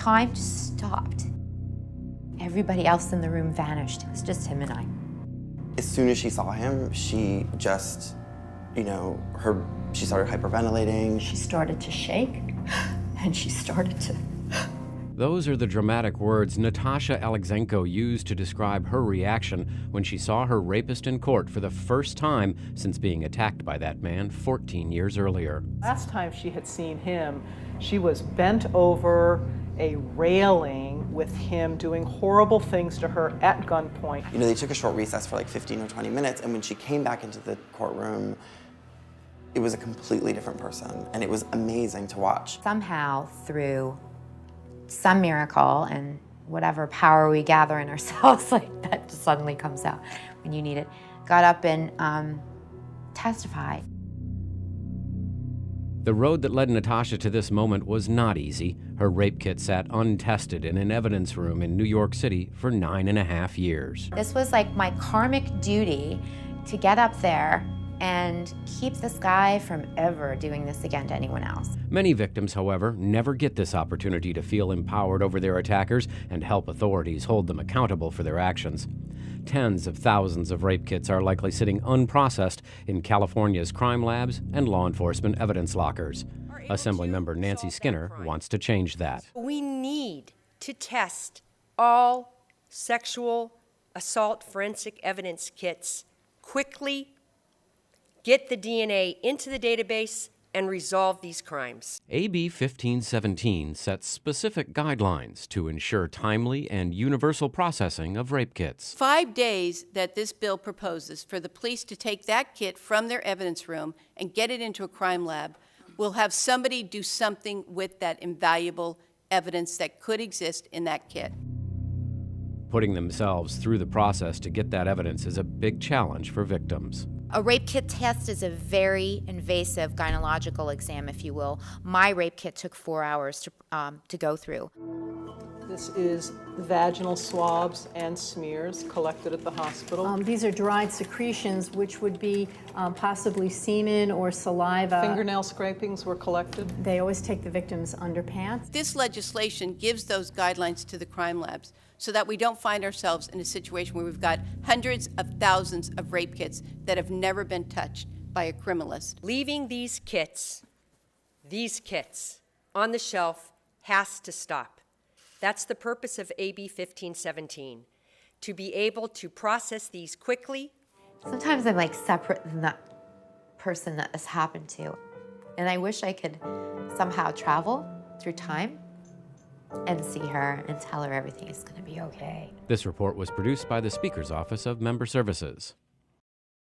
time just stopped. Everybody else in the room vanished. It was just him and I. As soon as she saw him, she just, she started hyperventilating. She started to shake, and she started to... Those are the dramatic words Natasha Alexenko used to describe her reaction when she saw her rapist in court for the first time since being attacked by that man 14 years earlier. Last time she had seen him, she was bent over a railing with him doing horrible things to her at gunpoint. They took a short recess for like 15 or 20 minutes, and when she came back into the courtroom, it was a completely different person, and it was amazing to watch. Somehow, through some miracle and whatever power we gather in ourselves, like that just suddenly comes out when you need it, got up and testified. The road that led Natasha to this moment was not easy. Her rape kit sat untested in an evidence room in New York City for 9.5 years. This was like my karmic duty to get up there and keep this guy from ever doing this again to anyone else. Many victims, however, never get this opportunity to feel empowered over their attackers and help authorities hold them accountable for their actions. Tens of thousands of rape kits are likely sitting unprocessed in California's crime labs and law enforcement evidence lockers. Assemblymember Nancy Skinner wants to change that. We need to test all sexual assault forensic evidence kits quickly, get the DNA into the database, and resolve these crimes. AB 1517 sets specific guidelines to ensure timely and universal processing of rape kits. 5 days that this bill proposes for the police to take that kit from their evidence room and get it into a crime lab will have somebody do something with that invaluable evidence that could exist in that kit. Putting themselves through the process to get that evidence is a big challenge for victims. A rape kit test is a very invasive gynecological exam, if you will. My rape kit took 4 hours to go through. This is vaginal swabs and smears collected at the hospital. These are dried secretions, which would be possibly semen or saliva. Fingernail scrapings were collected. They always take the victim's underpants. This legislation gives those guidelines to the crime labs so that we don't find ourselves in a situation where we've got hundreds of thousands of rape kits that have never been touched by a criminalist. Leaving these kits on the shelf has to stop. That's the purpose of AB 1517, to be able to process these quickly. Sometimes I'm like separate than that person that this happened to. And I wish I could somehow travel through time and see her and tell her everything is going to be okay. This report was produced by the Speaker's Office of Member Services.